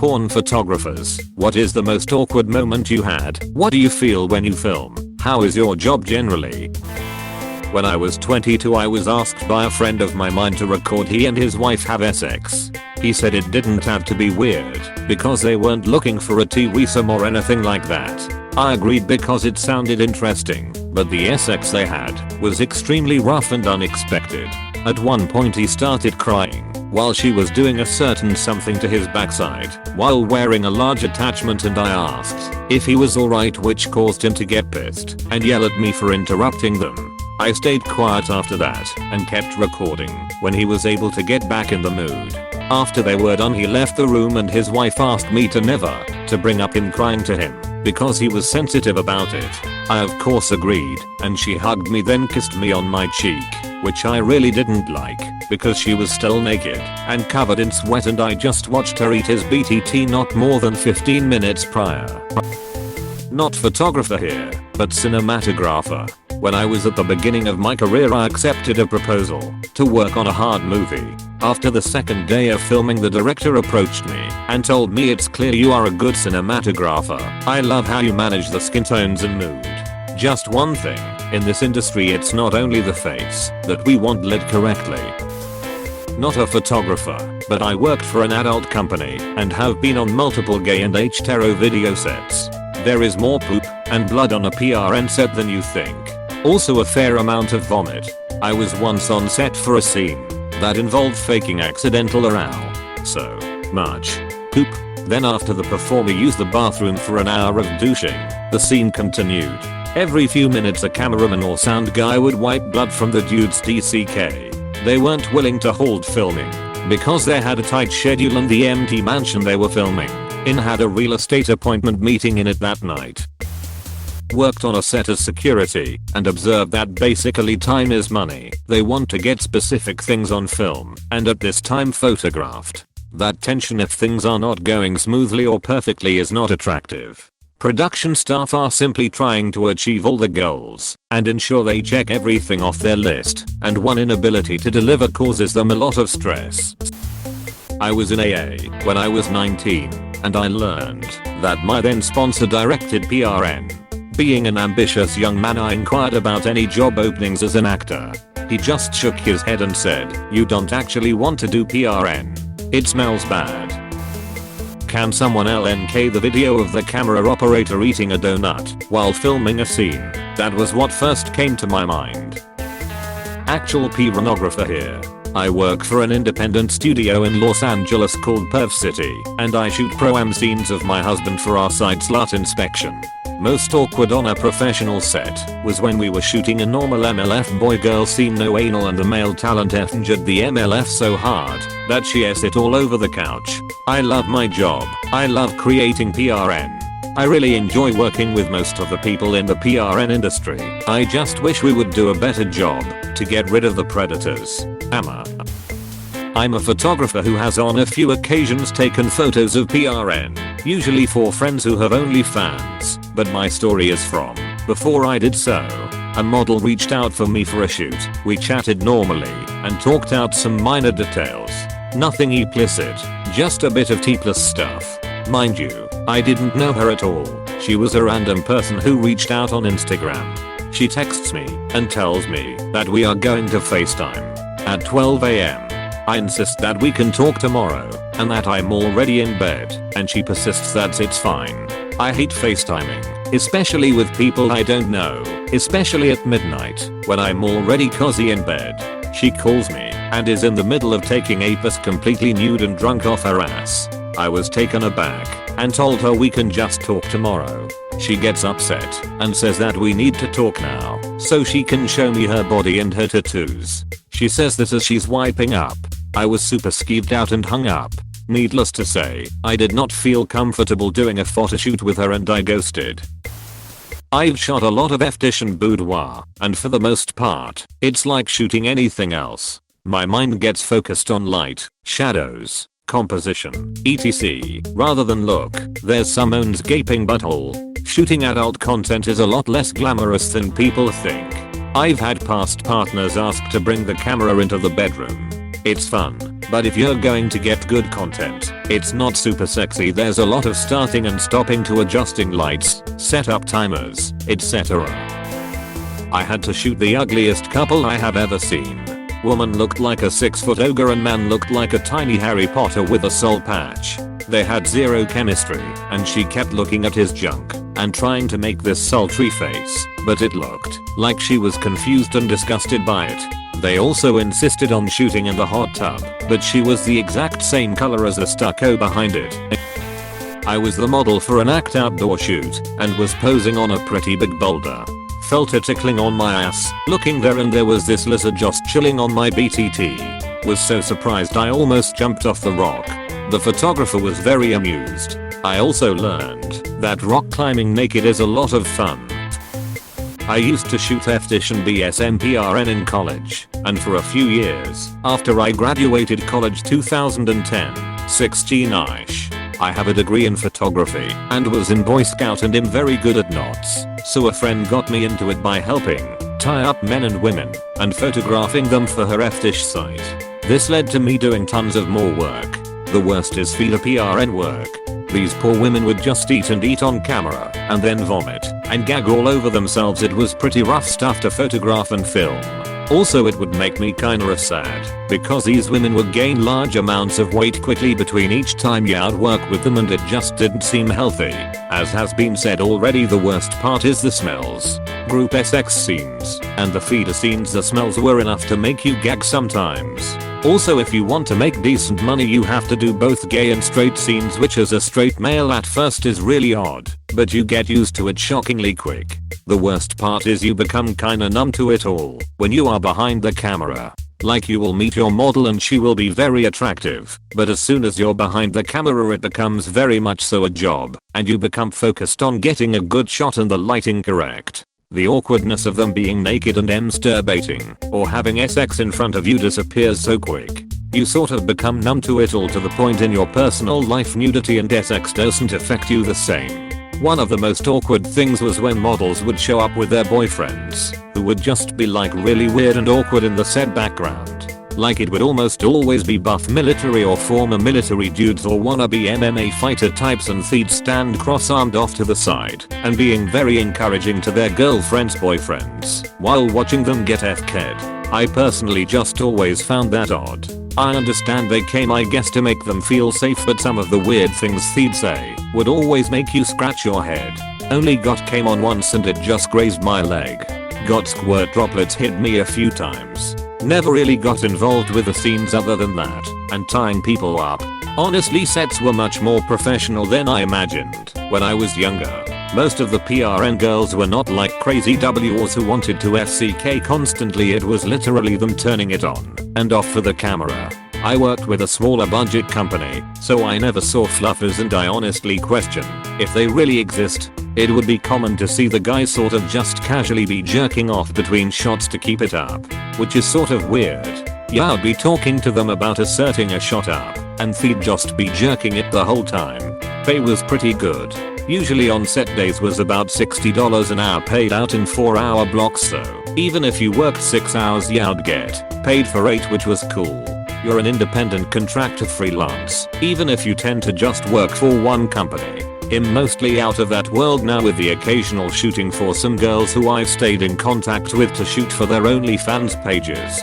porn photographers. What is the most awkward moment you had? What do you feel when you film? How is your job generally? When I was 22 I was asked by a friend of mine to record he and his wife have sex. He said it didn't have to be weird because they weren't looking for a threesome or anything like that. I agreed because it sounded interesting, but the sex they had was extremely rough and unexpected. At one point he started crying while she was doing a certain something to his backside while wearing a large attachment, and I asked if he was alright, which caused him to get pissed and yell at me for interrupting them. I stayed quiet after that and kept recording. When he was able to get back in the mood, after they were done he left the room and his wife asked me to never to bring up him crying to him because he was sensitive about it. I of course agreed, and she hugged me then kissed me on my cheek, which I really didn't like because she was still naked and covered in sweat, and I just watched her eat his BTT not more than 15 minutes prior. Not photographer here, but cinematographer. When I was at the beginning of my career I accepted a proposal to work on a hard movie. After the second day of filming the director approached me and told me, it's clear you are a good cinematographer. I love how you manage the skin tones and mood. Just one thing, in this industry it's not only the face that we want lit correctly. Not a photographer, but I worked for an adult company and have been on multiple gay and hetero video sets. There is more poop and blood on a PRN set than you think. Also a fair amount of vomit. I was once on set for a scene that involved faking accidental arousal. So much poop. Then after the performer used the bathroom for an hour of douching, the scene continued. Every few minutes a cameraman or sound guy would wipe blood from the dude's DCK. They weren't willing to hold filming because they had a tight schedule and the empty mansion they were filming in had a real estate appointment meeting in it that night. Worked on a set as security and observed that basically time is money. They want to get specific things on film and at this time photographed. That tension if things are not going smoothly or perfectly is not attractive. Production staff are simply trying to achieve all the goals and ensure they check everything off their list, and one inability to deliver causes them a lot of stress. I was in AA when I was 19 and I learned that my then sponsor directed PRN. Being an ambitious young man I inquired about any job openings as an actor. He just shook his head and said, "You don't actually want to do PRN. It smells bad." Can someone LNK the video of the camera operator eating a donut while filming a scene? That was what first came to my mind. Actual pornographer here. I work for an independent studio in Los Angeles called Perv City, and I shoot pro-am scenes of my husband for our site Slut Inspection. Most awkward on a professional set was when we were shooting a normal MLF boy-girl scene, no anal, and the male talent F-injured the MLF so hard that she s-it all over the couch. I love my job. I love creating PRN. I really enjoy working with most of the people in the PRN industry. I just wish we would do a better job to get rid of the predators. I'm a photographer who has on a few occasions taken photos of PRN, usually for friends who have OnlyFans, but my story is from before I did so. A model reached out for me for a shoot. We chatted normally and talked out some minor details. Nothing explicit, just a bit of T+ stuff. Mind you, I didn't know her at all. She was a random person who reached out on Instagram. She texts me and tells me that we are going to FaceTime at 12 AM. I insist that we can talk tomorrow and that I'm already in bed, and she persists that it's fine. I hate FaceTiming, especially with people I don't know, especially at midnight when I'm already cozy in bed. She calls me and is in the middle of taking a piss completely nude and drunk off her ass. I was taken aback and told her we can just talk tomorrow. She gets upset and says that we need to talk now so she can show me her body and her tattoos. She says this as she's wiping up. I was super skeeved out and hung up. Needless to say, I did not feel comfortable doing a photo shoot with her and I ghosted. I've shot a lot of fetish and boudoir, and for the most part, it's like shooting anything else. My mind gets focused on light, shadows, composition, etc. rather than look. There's someone's gaping butthole. Shooting adult content is a lot less glamorous than people think. I've had past partners ask to bring the camera into the bedroom. It's fun, but if you're going to get good content, it's not super sexy. There's a lot of starting and stopping to adjusting lights, set up timers, etc. I had to shoot the ugliest couple I have ever seen. Woman looked like a 6-foot ogre and man looked like a tiny Harry Potter with a soul patch. They had zero chemistry, and she kept looking at his junk and trying to make this sultry face, but it looked like she was confused and disgusted by it. They also insisted on shooting in the hot tub, but she was the exact same color as the stucco behind it. I was the model for an ACT outdoor shoot and was posing on a pretty big boulder. Felt a tickling on my ass, looking there, and there was this lizard just chilling on my BTT. Was so surprised I almost jumped off the rock. The photographer was very amused. I also learned that rock climbing naked is a lot of fun. I used to shoot fetish and BSMPRN in college, and for a few years after I graduated college 2010, 16ish, I have a degree in photography and was in Boy Scout and am very good at knots, so a friend got me into it by helping tie up men and women and photographing them for her fetish site. This led to me doing tons of more work. The worst is feeder PRN work. These poor women would just eat and eat on camera and then vomit and gag all over themselves. It was pretty rough stuff to photograph and film. Also, it would make me kinda sad because these women would gain large amounts of weight quickly between each time you outwork with them, and it just didn't seem healthy. As has been said already, the worst part is the smells. Group sex scenes and the feeder scenes, the smells were enough to make you gag sometimes. Also, if you want to make decent money, you have to do both gay and straight scenes, which as a straight male at first is really odd, but you get used to it shockingly quick. The worst part is you become kinda numb to it all when you are behind the camera. Like, you will meet your model and she will be very attractive, but as soon as you're behind the camera it becomes very much so a job, and you become focused on getting a good shot and the lighting correct. The awkwardness of them being naked and masturbating or having sex in front of you disappears so quick. You sort of become numb to it all, to the point in your personal life nudity and sex doesn't affect you the same. One of the most awkward things was when models would show up with their boyfriends, who would just be like really weird and awkward in the set background. Like, it would almost always be buff military or former military dudes or wannabe MMA fighter types, and they'd stand cross-armed off to the side and being very encouraging to their girlfriends' boyfriends while watching them get FK'd. I personally just always found that odd. I understand they came, I guess, to make them feel safe, but some of the weird things they'd say would always make you scratch your head. Only got came on once and it just grazed my leg. Got squirt droplets hit me a few times. Never really got involved with the scenes other than that and tying people up. Honestly, sets were much more professional than I imagined when I was younger. Most of the PRN girls were not like crazy WOs who wanted to FCK constantly. It was literally them turning it on and off for the camera. I worked with a smaller budget company, so I never saw fluffers, and I honestly question if they really exist. It would be common to see the guys sort of just casually be jerking off between shots to keep it up, which is sort of weird. Yeah, I'd be talking to them about asserting a shot up, and they'd just be jerking it the whole time. Pay was pretty good. Usually on set days was about $60 an hour, paid out in 4-hour blocks, so even if you worked 6 hours you'd get paid for 8, which was cool. You're an independent contractor freelance, even if you tend to just work for one company. I'm mostly out of that world now, with the occasional shooting for some girls who I've stayed in contact with to shoot for their OnlyFans pages.